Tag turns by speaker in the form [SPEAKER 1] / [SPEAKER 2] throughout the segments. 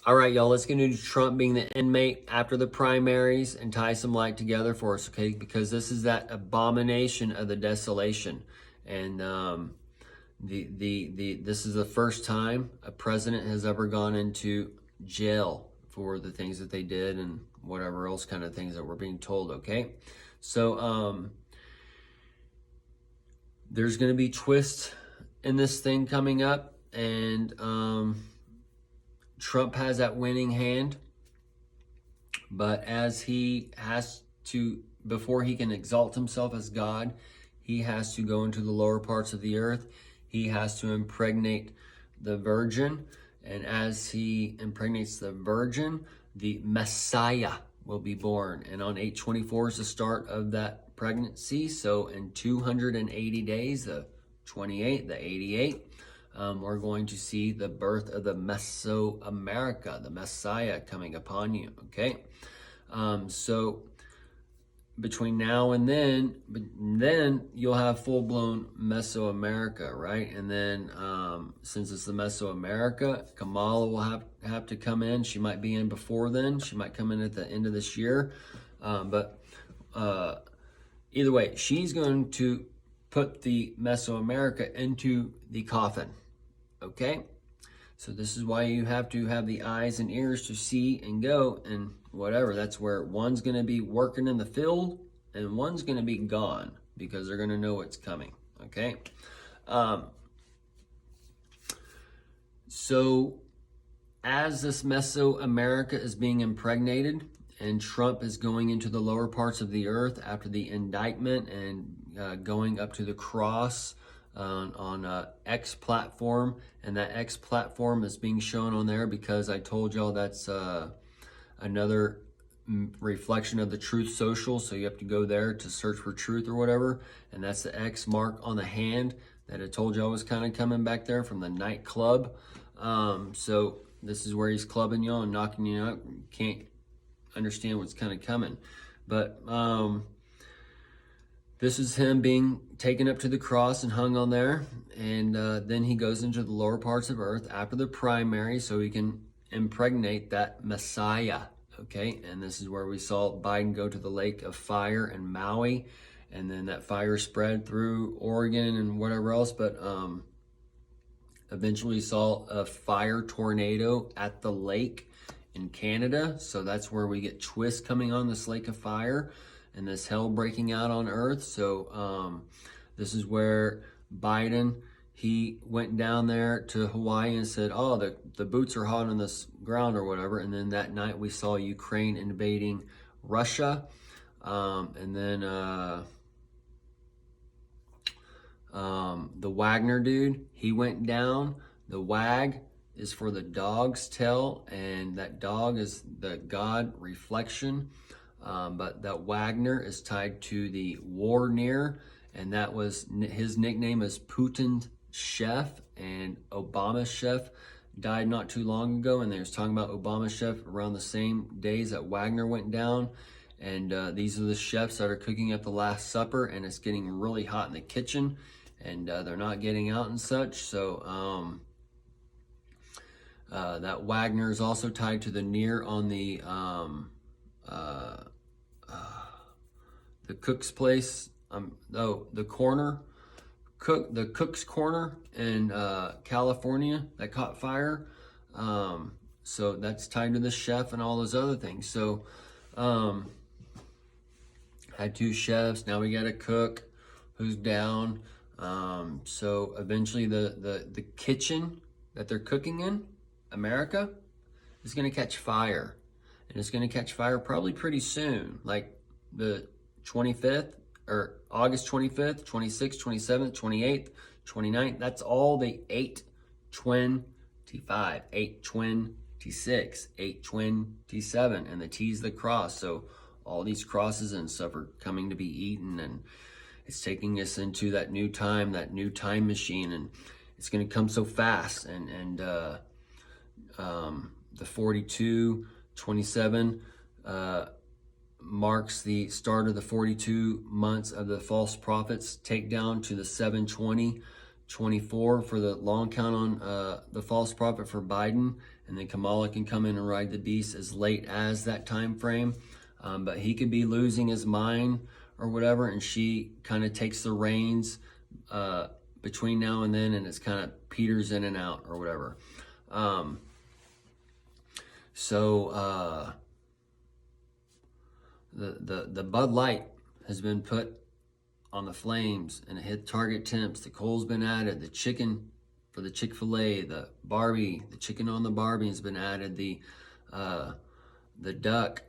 [SPEAKER 1] All right, y'all, let's get into Trump being the inmate after the primaries and tie some light together for us, okay? Because this is that abomination of the desolation. And this is the first time a president has ever gone into jail for the things that they did and whatever else kind of things that we're being told, okay? So there's going to be twists in this thing coming up, and Trump has that winning hand, but as he has to, before he can exalt himself as God, he has to go into the lower parts of the earth. He has to impregnate the virgin, and as he impregnates the virgin, the Messiah will be born. And on 8/24 is the start of that pregnancy. So in 280 days, the 28, the 88, we're going to see the birth of the Mesoamerica, the Messiah coming upon you, okay? So between now and then you'll have full-blown Mesoamerica, right? And then since it's the Mesoamerica, Kamala will have to come in. She might be in before then. She might come in at the end of this year. But either way, she's going to put the Mesoamerica into the coffin. Okay, so this is why you have to have the eyes and ears to see and go and whatever. That's where one's going to be working in the field and one's going to be gone because they're going to know what's coming. Okay, so as this Mesoamerica is being impregnated and Trump is going into the lower parts of the earth after the indictment and going up to the cross on X platform, and that X platform is being shown on there because I told y'all that's another reflection of the Truth Social, so you have to go there to search for truth or whatever, and that's the X mark on the hand that I told y'all was kind of coming back there from the nightclub. So this is where he's clubbing y'all and knocking you out. You can't understand what's kind of coming, but this is him being taken up to the cross and hung on there. And then he goes into the lower parts of earth after the primary so he can impregnate that Messiah. Okay, and this is where we saw Biden go to the lake of fire in Maui. And then that fire spread through Oregon and whatever else. But eventually saw a fire tornado at the lake in Canada. So that's where we get twists coming on this lake of fire and this hell breaking out on earth. So this is where Biden, he went down there to Hawaii and said, oh, the boots are hot on this ground or whatever. And then that night we saw Ukraine invading Russia. And then the Wagner dude, he went down. The wag is for the dog's tail, and that dog is the God reflection. But that Wagner is tied to the war near, and that was his nickname is Putin's chef, and Obama's chef died not too long ago, and they was talking about Obama's chef around the same days that Wagner went down. And these are the chefs that are cooking up the Last Supper, and it's getting really hot in the kitchen, and they're not getting out and such. So that Wagner is also tied to the near on the cook's place. The cook's corner in California that caught fire. So that's tied to the chef and all those other things. So had two chefs. Now we got a cook who's down. So eventually the kitchen that they're cooking in, America, is going to catch fire. And it's going to catch fire probably pretty soon, like the 25th or August 25th, 26th, 27th, 28th, 29th. That's all the 8/25, 8/26, 8/27, and the T's the cross. So all these crosses and stuff are coming to be eaten, and it's taking us into that new time machine, and it's going to come so fast. And the 42/27 marks the start of the 42 months of the false prophets takedown to the 7/20/24 for the long count on the false prophet for Biden, and then Kamala can come in and ride the beast as late as that time frame. But he could be losing his mind or whatever, and she kind of takes the reins between now and then, and it's kind of peters in and out or whatever. The Bud Light has been put on the flames and it hit target temps. The coal's been added. The chicken for the Chick-fil-A, the Barbie, the chicken on the Barbie has been added. The duck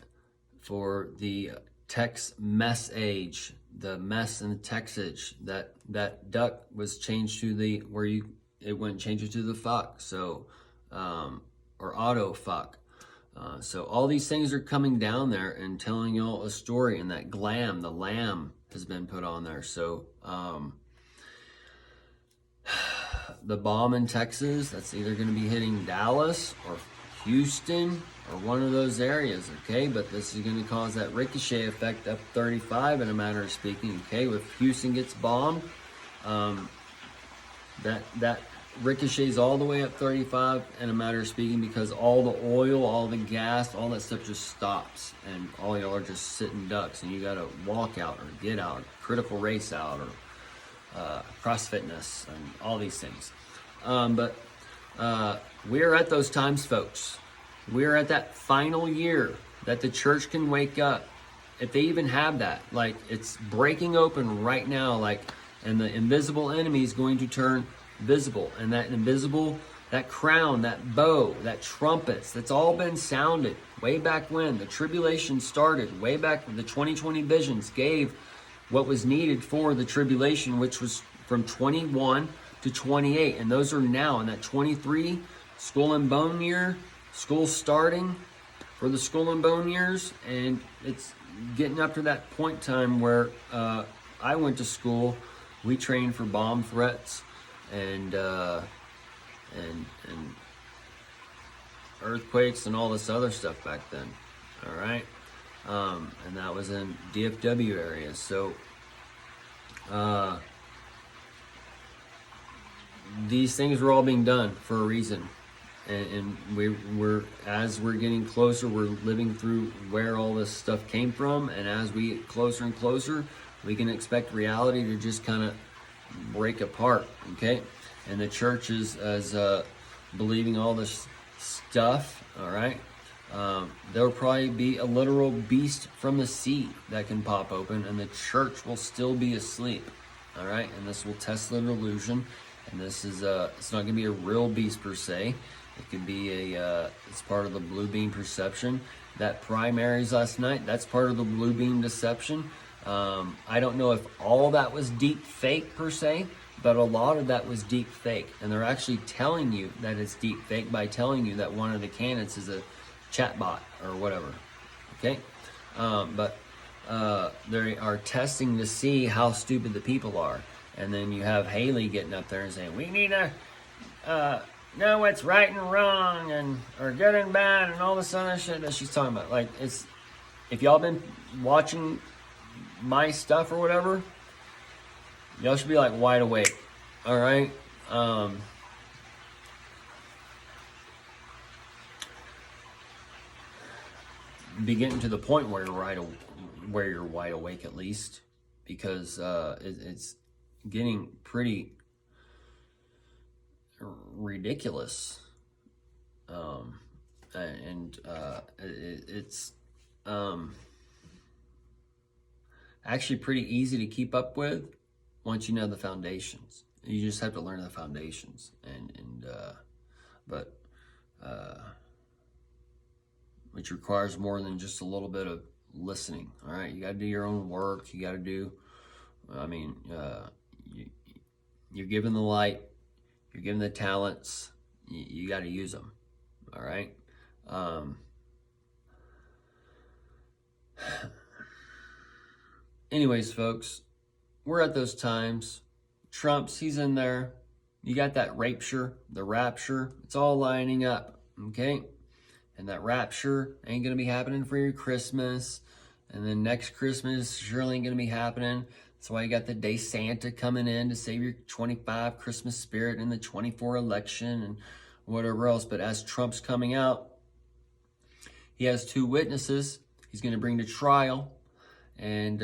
[SPEAKER 1] for the Tex mess age, the mess and the Texage, that duck was changed to the it went changed to the fuck, so or auto fuck. So all these things are coming down there and telling y'all a story, and that glam, the lamb, has been put on there. So the bomb in Texas, that's either going to be hitting Dallas or Houston or one of those areas, okay? But this is going to cause that ricochet effect up 35 in a matter of speaking, okay? If Houston gets bombed, that ricochets all the way up 35 in a matter of speaking, because all the oil, all the gas, all that stuff just stops, and all y'all are just sitting ducks, and you got to walk out or get out, critical race out, or cross fitness, and all these things. But we're at those times, folks. We're at that final year that the church can wake up, if they even have that. Like, it's breaking open right now, like, and the invisible enemy is going to turn visible, and that invisible, that crown, that bow, that trumpets, that's all been sounded way back when the tribulation started, way back when the 2020 visions gave what was needed for the tribulation, which was from 21 to 28, and those are now in that 23 skull and bone year. School starting for the skull and bone years, and it's getting up to that point time where I went to school. We trained for bomb threats and earthquakes and all this other stuff back then. All right, and that was in DFW areas. So these things were all being done for a reason. And we're as we're getting closer, we're living through where all this stuff came from, and as we get closer and closer, we can expect reality to just kind of break apart, okay? And the church is believing all this stuff, all right? There'll probably be a literal beast from the sea that can pop open, and the church will still be asleep, all right? And this will test the delusion, and this is it's not going to be a real beast per se. It could be it's part of the blue beam perception. That primaries last night, that's part of the blue beam deception. I don't know if all that was deep fake per se, but a lot of that was deep fake. And they're actually telling you that it's deep fake by telling you that one of the candidates is a chatbot or whatever, okay? But they are testing to see how stupid the people are. And then you have Haley getting up there and saying, we need to know what's right and wrong, and or good and bad, and all this other shit that she's talking about. Like, it's, if y'all been watching my stuff or whatever, y'all should be like wide awake. All right. Be getting to the point where you're wide awake at least, because it's getting pretty ridiculous, it's actually pretty easy to keep up with once you know the foundations. You just have to learn the foundations, but which requires more than just a little bit of listening. All right, you got to do your own work. You got to do, I mean, you're given the light, you're given the talents, you got to use them. All right. Anyways, folks, we're at those times. Trump's, he's in there. You got that the rapture. It's all lining up, okay? And that rapture ain't going to be happening for your Christmas. And then next Christmas surely ain't going to be happening. That's why you got the day Santa coming in to save your 25 Christmas spirit in the 24 election and whatever else. But as Trump's coming out, he has 2 witnesses he's going to bring to trial. And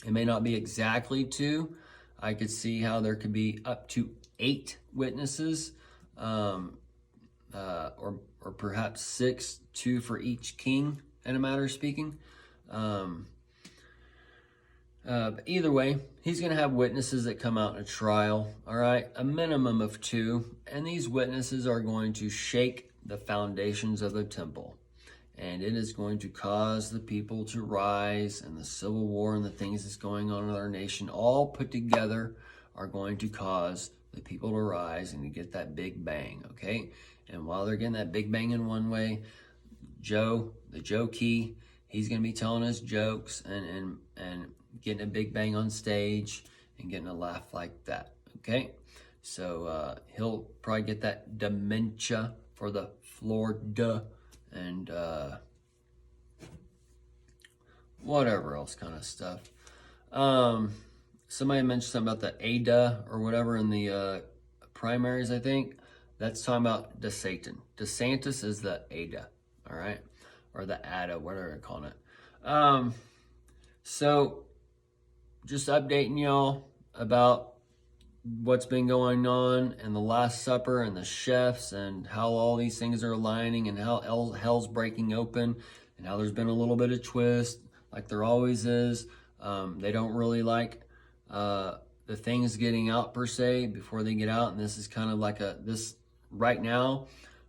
[SPEAKER 1] it may not be exactly 2. I could see how there could be up to 8 witnesses, or perhaps 6, 2 for each king, in a matter of speaking. But either way, he's going to have witnesses that come out in a trial, all right? A minimum of 2. And these witnesses are going to shake the foundations of the temple. And it is going to cause the people to rise, and the civil war and the things that's going on in our nation, all put together, are going to cause the people to rise and to get that big bang, okay? And while they're getting that big bang in one way, the jokey, he's going to be telling us jokes and getting a big bang on stage and getting a laugh like that, okay? So he'll probably get that dementia for the Florida and whatever else kind of stuff. Somebody mentioned something about the Ada or whatever in the primaries, I think. That's talking about DeSatan. DeSantis is the Ada, all right? Or the Ada, whatever they're calling it. So just updating y'all about what's been going on and the Last Supper and the chefs and how all these things are aligning and how hell's breaking open and how there's been a little bit of twist like there always is. They don't really like the things getting out per se before they get out, and this is kind of like this right now.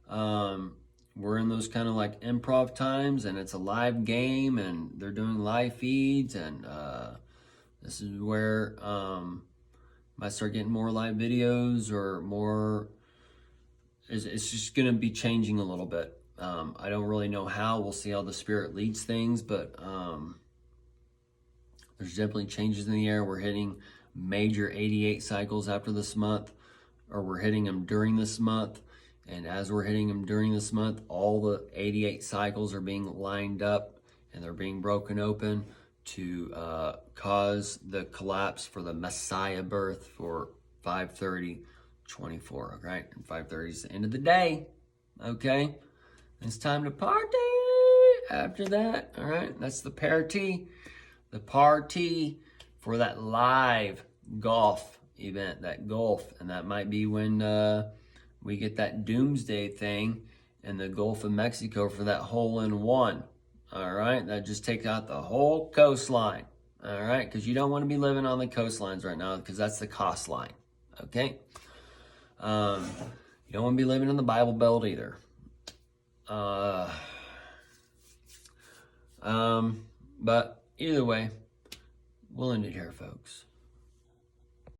[SPEAKER 1] We're in those kind of like improv times, and it's a live game, and they're doing live feeds, and this is where might start getting more live videos or more. It's just going to be changing a little bit. I don't really know how. We'll see how the Spirit leads things, but there's definitely changes in the air. We're hitting major 88 cycles after this month, or we're hitting them during this month. And as we're hitting them during this month, all the 88 cycles are being lined up and they're being broken open to cause the collapse for the Messiah birth for 5/30/24, right? And 5/30 is the end of the day, okay? It's time to party after that, all right? That's the party for that live golf event, that golf. And that might be when we get that doomsday thing in the Gulf of Mexico for that hole-in-one. All right, that just takes out the whole coastline. All right, because you don't want to be living on the coastlines right now because that's the cost line. Okay, you don't want to be living in the Bible Belt either. But either way, we'll end it here, folks.